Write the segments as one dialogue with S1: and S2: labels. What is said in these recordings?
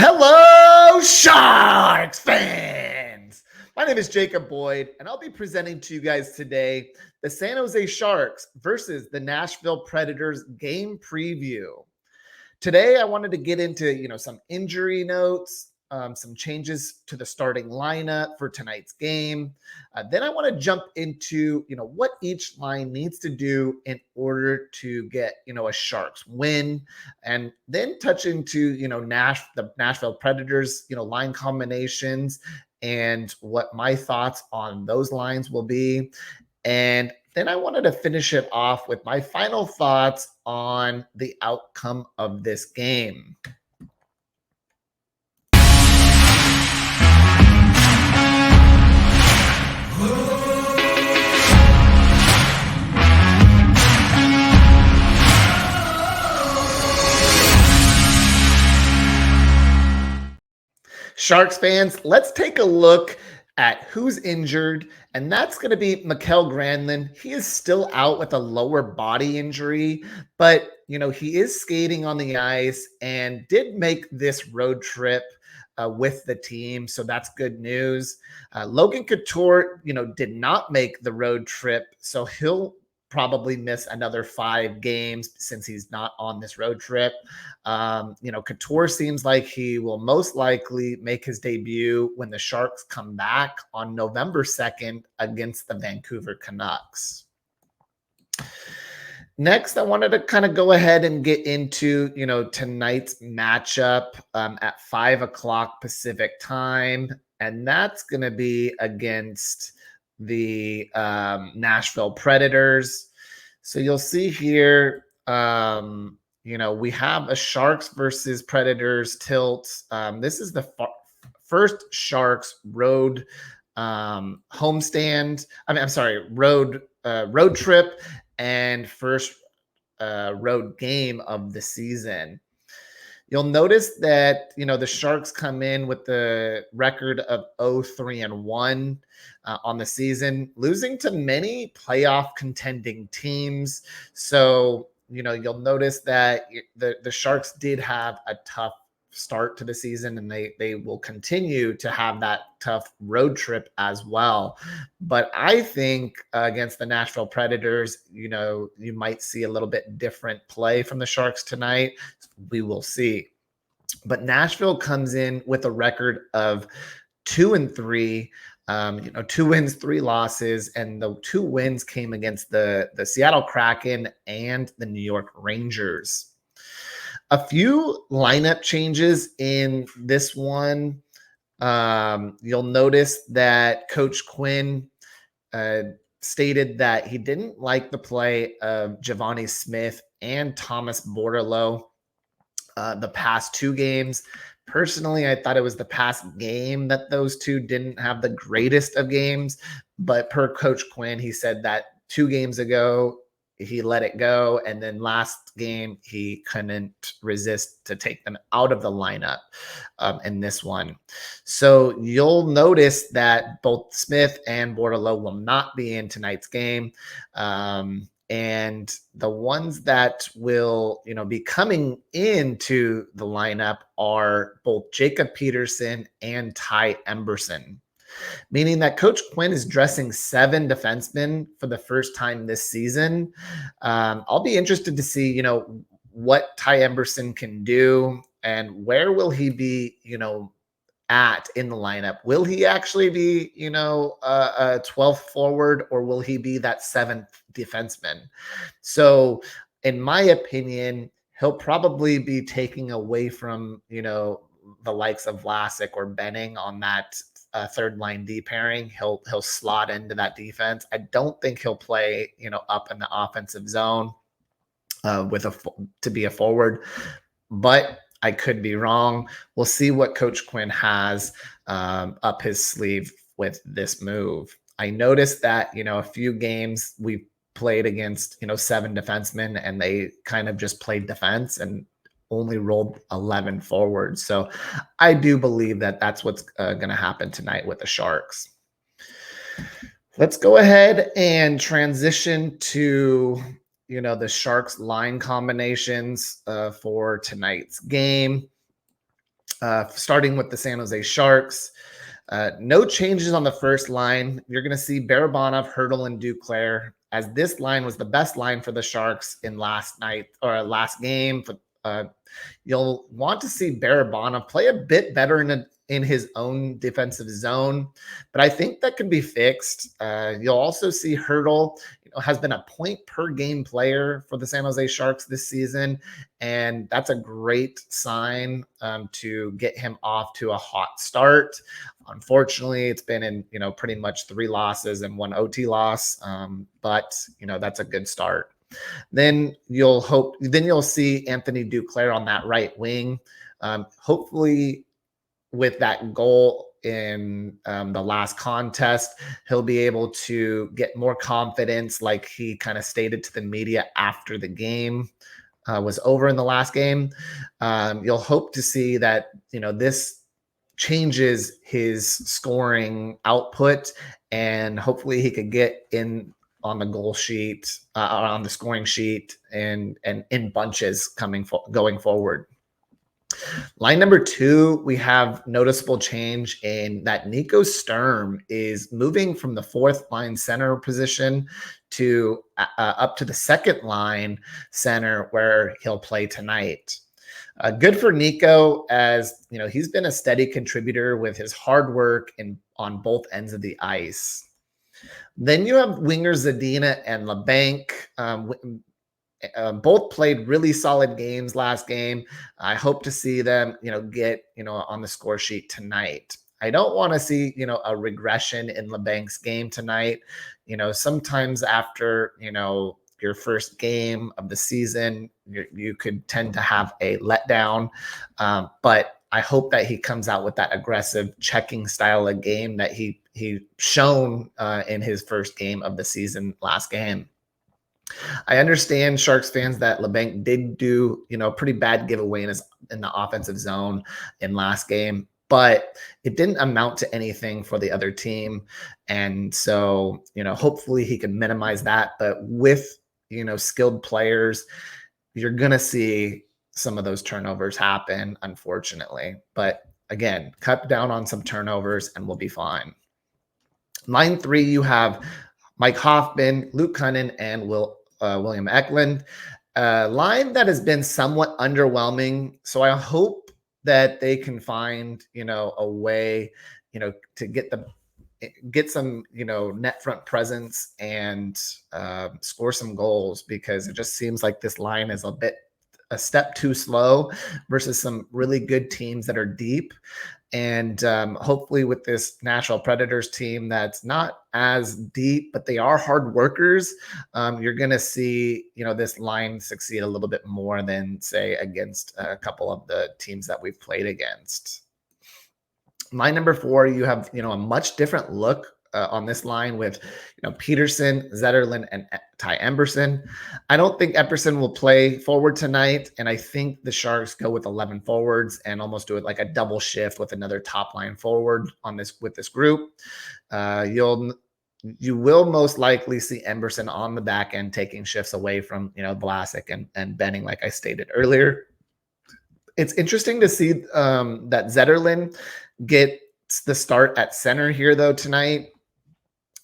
S1: Hello, Sharks fans! My name is Jacob Boyd, and I'll be presenting to you guys today the San Jose Sharks versus the Nashville Predators game preview. Today, I wanted to get into some injury notes, some changes to the starting lineup for tonight's game. Then I want to jump into what each line needs to do in order to get a Sharks win, and then touch into the Nashville Predators line combinations and what my thoughts on those lines will be. And then I wanted to finish it off with my final thoughts on the outcome of this game. Sharks fans, let's take a look at who's injured, and that's going to be Mikael Granlund. He is still out with a lower body injury, but he is skating on the ice and did make this road trip with the team, so that's good news. Logan Couture, did not make the road trip, so he'll probably miss another 5 games since he's not on this road trip. Couture seems like he will most likely make his debut when the Sharks come back on November 2nd against the Vancouver Canucks. Next, I wanted to kind of go ahead and get into, tonight's matchup at 5 o'clock Pacific time, and that's going to be against the Nashville Predators. So you'll see here, we have a Sharks versus Predators tilt. This is the first Sharks road homestand. Road trip and first road game of the season. You'll notice that, the Sharks come in with the record of 0-3-1 on the season, losing to many playoff contending teams. So, you'll notice that the Sharks did have a tough start to the season, and they will continue to have that tough road trip as well. But I think against the Nashville Predators, you might see a little bit different play from the Sharks tonight. We will see. But Nashville comes in with a record of 2-3, 2 wins, 3 losses, and the 2 wins came against the Seattle Kraken and the New York Rangers. A few lineup changes in this one. You'll notice that Coach Quinn stated that he didn't like the play of Giovanni Smith and Thomas Bordeleau the past 2 games. Personally, I thought it was the past game that those two didn't have the greatest of games, but per Coach Quinn, he said that 2 games ago, he let it go, and then last game, he couldn't resist to take them out of the lineup in this one. So you'll notice that both Smith and Bordeleau will not be in tonight's game. And the ones that will, be coming into the lineup are both Jacob Peterson and Ty Emberson, meaning that Coach Quinn is dressing 7 defensemen for the first time this season. I'll be interested to see, what Ty Emberson can do and where will he be, at in the lineup. Will he actually be, a 12th forward, or will he be that 7th defenseman? So in my opinion, he'll probably be taking away from, the likes of Vlasic or Benning on that third line D pairing. He'll slot into that defense. I don't think he'll play, up in the offensive zone to be a forward, but I could be wrong. We'll see what Coach Quinn has up his sleeve with this move. I noticed that, a few games we played against, 7 defensemen, and they kind of just played defense and only rolled 11 forwards. So I do believe that that's what's going to happen tonight with the Sharks. Let's go ahead and transition to the Sharks line combinations for tonight's game. Starting with the San Jose Sharks. No changes on the first line. You're going to see Barabanov, Hurdle, and Duclair, as this line was the best line for the Sharks in last night or last game. You'll want to see Barabanov play a bit better in his own defensive zone, but I think that can be fixed. You'll also see Hurdle, has been a point per game player for the San Jose Sharks this season, and that's a great sign to get him off to a hot start. Unfortunately, it's been in pretty much 3 losses and 1 OT loss, but that's a good start. Then you'll see Anthony Duclair on that right wing. Hopefully, with that goal in the last contest, he'll be able to get more confidence, like he kind of stated to the media after the game was over in the last game. You'll hope to see that this changes his scoring output, and hopefully he could get in on the goal sheet, on the scoring sheet, and in bunches going forward. Line number 2, we have noticeable change in that Nico Sturm is moving from the 4th line center position to up to the 2nd line center, where he'll play tonight. Good for Nico, as he's been a steady contributor with his hard work on both ends of the ice. Then you have wingers Zadina and LeBanc. Both played really solid games last game. I hope to see them, get, on the score sheet tonight. I don't want to see, a regression in LeBanc's game tonight. Sometimes after, your first game of the season, you could tend to have a letdown. But I hope that he comes out with that aggressive checking style of game that he shown in his first game of the season last game. I understand, Sharks fans, that LeBanc did do, pretty bad giveaway in the offensive zone in last game, but it didn't amount to anything for the other team. And so, hopefully he can minimize that. But with, skilled players, you're going to see some of those turnovers happen, unfortunately. But again, cut down on some turnovers and we'll be fine. Line 3, you have Mike Hoffman, Luke Cunnin, and William Eklund. Line that has been somewhat underwhelming. So I hope that they can find, a way, to get some, net front presence and score some goals, because it just seems like this line is a step too slow versus some really good teams that are deep. And hopefully with this Nashville Predators team that's not as deep, but they are hard workers, you're going to see, this line succeed a little bit more than, say, against a couple of the teams that we've played against. Line number 4, you have, a much different look on this line with, Peterson, Zetterlund, and Ty Emberson. I don't think Emberson will play forward tonight, and I think the Sharks go with 11 forwards and almost do it like a double shift with another top line forward with this group. You will most likely see Emberson on the back end taking shifts away from Vlasic and Benning, like I stated earlier. It's interesting to see that Zetterlund gets the start at center here, though, tonight.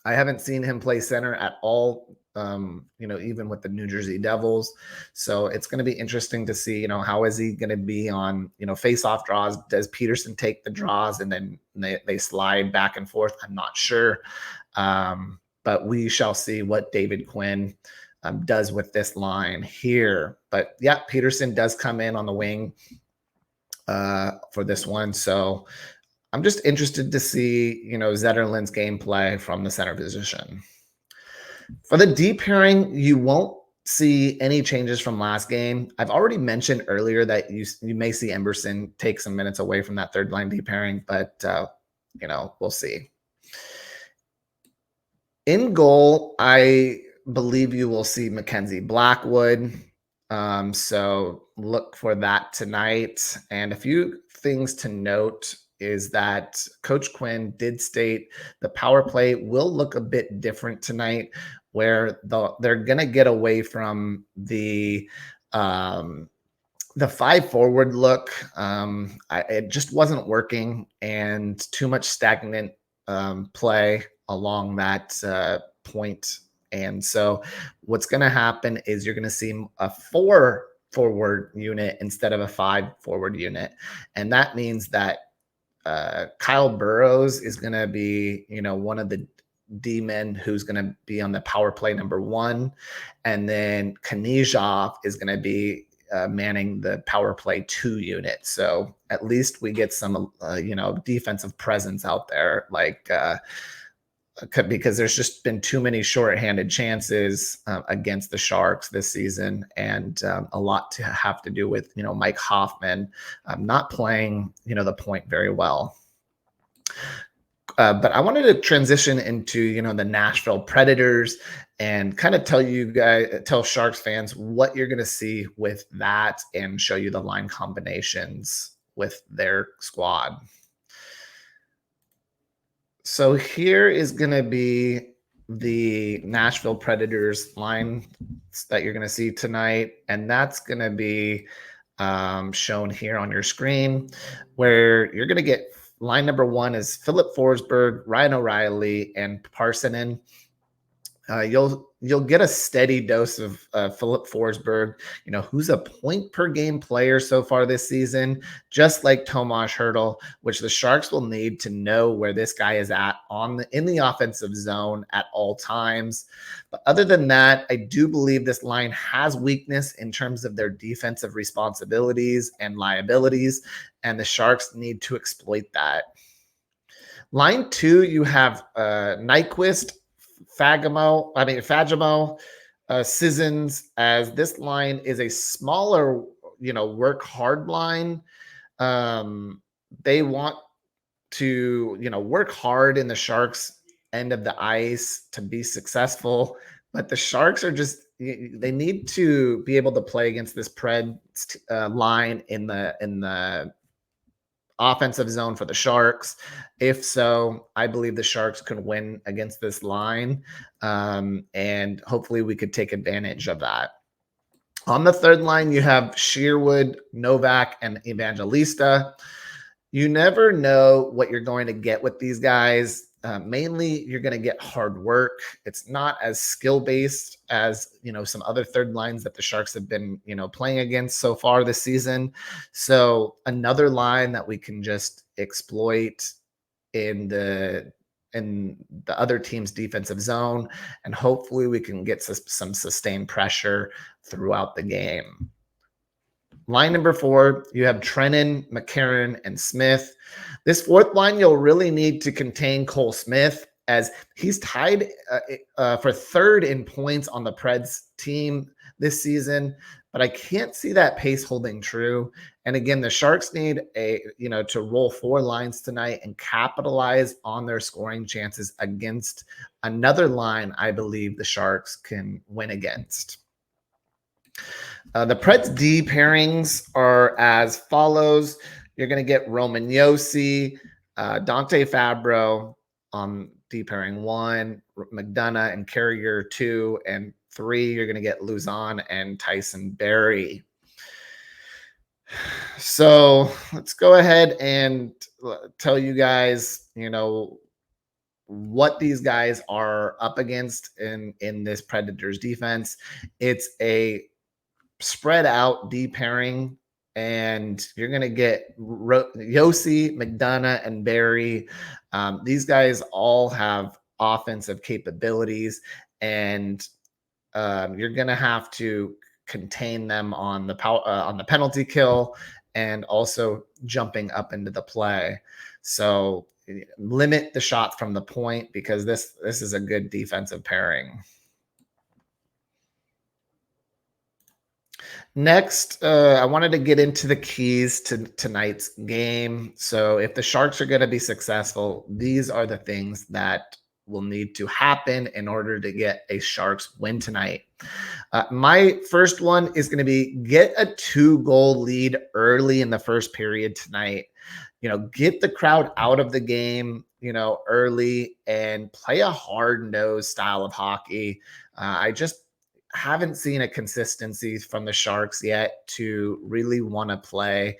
S1: I haven't seen him play center at all, even with the New Jersey Devils. So it's going to be interesting to see, how is he going to be on, face-off draws? Does Peterson take the draws and then they slide back and forth? I'm not sure. But we shall see what David Quinn does with this line here. But yeah, Peterson does come in on the wing for this one. So I'm just interested to see, Zetterlund's gameplay from the center position. For the D pairing, you won't see any changes from last game. I've already mentioned earlier that you may see Emberson take some minutes away from that third line D pairing, but we'll see. In goal, I believe you will see Mackenzie Blackwood. So look for that tonight. And a few things to note is that Coach Quinn did state the power play will look a bit different tonight, where they're going to get away from the The 5 forward look, it just wasn't working, and too much stagnant play along that point. And so, what's going to happen is you're going to see a 4 forward unit instead of a 5 forward unit, and that means that Kyle Burrows is going to be, one of the D men who's going to be on the power play number 1, and then Kanizhov is going to be manning the power play 2 unit. So at least we get some, defensive presence out there, like because there's just been too many shorthanded chances against the Sharks this season, and a lot to have to do with Mike Hoffman not playing the point very well. But I wanted to transition into the Nashville Predators and kind of tell Sharks fans what you're going to see with that, and show you the line combinations with their squad. So here is going to be the Nashville Predators line that you're going to see tonight, and that's going to be shown here on your screen, where you're going to get line number 1 is Philip Forsberg, Ryan O'Reilly, and Parsonen. You'll get a steady dose of Philip Forsberg, who's a point per game player so far this season, just like Tomas Hertl, which the Sharks will need to know where this guy is at in the offensive zone at all times. But other than that, I do believe this line has weakness in terms of their defensive responsibilities and liabilities, and the Sharks need to exploit that. Line 2, you have Nyquist, Fagemo, Sissons, as this line is a smaller, work hard line. They want to, work hard in the Sharks end of the ice to be successful, but the Sharks are they need to be able to play against this Preds line in the offensive zone for the Sharks. If so, I believe the Sharks can win against this line, and hopefully we could take advantage of that. On the third line, you have Sherwood, Novak, and Evangelista. You never know what you're going to get with these guys. Mainly, you're going to get hard work. It's not as skill-based as, some other third lines that the Sharks have been, playing against so far this season. So another line that we can just exploit in the other team's defensive zone, and hopefully we can get some sustained pressure throughout the game. Line number 4, you have Trennan, McCarron, and Smith. This fourth line, you'll really need to contain Cole Smith, as he's tied for 3rd in points on the Preds team this season, but I can't see that pace holding true. And again, the Sharks need to roll 4 lines tonight and capitalize on their scoring chances against another line I believe the Sharks can win against. The Preds D pairings are as follows. You're going to get Roman Josi, Dante Fabro on D pairing 1, McDonough and Carrier 2, and 3, you're going to get Luzon and Tyson Barrie. So let's go ahead and tell you guys, what these guys are up against in this Predators defense. It's a spread out D pairing, and you're going to get Josi, McDonough, and Barrie. These guys all have offensive capabilities, and you're going to have to contain them on the penalty kill, and also jumping up into the play. So limit the shot from the point, because this is a good defensive pairing. Next, I wanted to get into the keys to tonight's game. So if the Sharks are going to be successful, these are the things that will need to happen in order to get a Sharks win tonight. My first one is going to be get a 2-goal lead early in the first period tonight. Get the crowd out of the game, early, and play a hard-nosed style of hockey. I just haven't seen a consistency from the Sharks yet to really want to play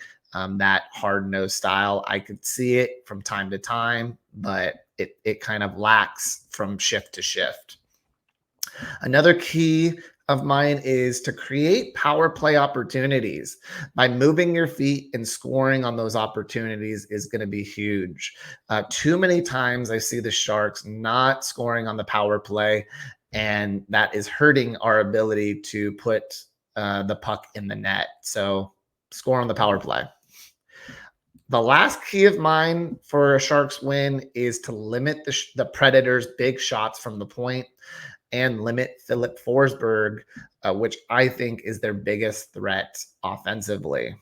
S1: that hard-nosed style. I could see it from time to time, but it kind of lacks from shift to shift. Another key of mine is to create power play opportunities. By moving your feet and scoring on those opportunities is going to be huge. Too many times I see the Sharks not scoring on the power play, and that is hurting our ability to put the puck in the net. So score on the power play. The last key of mine for a Sharks win is to limit the Predators' big shots from the point and limit Philip Forsberg, which I think is their biggest threat offensively.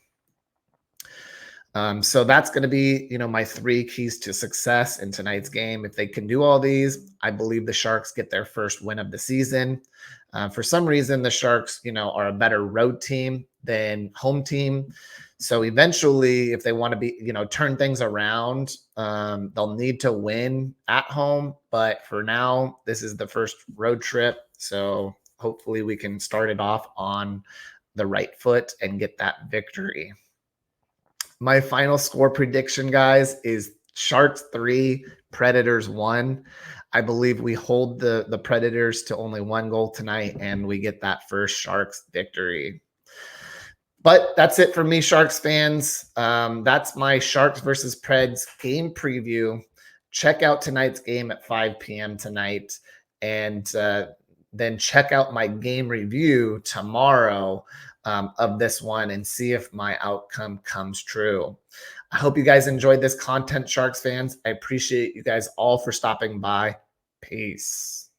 S1: So that's going to be, my 3 keys to success in tonight's game. If they can do all these, I believe the Sharks get their first win of the season. For some reason, the Sharks, are a better road team than home team. So eventually, if they want to be, turn things around, they'll need to win at home. But for now, this is the first road trip. So hopefully we can start it off on the right foot and get that victory. My final score prediction, guys, is Sharks 3, Predators 1. I believe we hold the Predators to only 1 goal tonight, and we get that first Sharks victory. But that's it for me, Sharks fans. That's my Sharks versus Preds game preview. Check out tonight's game at 5 p.m. tonight, and then check out my game review tomorrow of this one and see if my outcome comes true. I hope you guys enjoyed this content, Sharks fans. I appreciate you guys all for stopping by. Peace.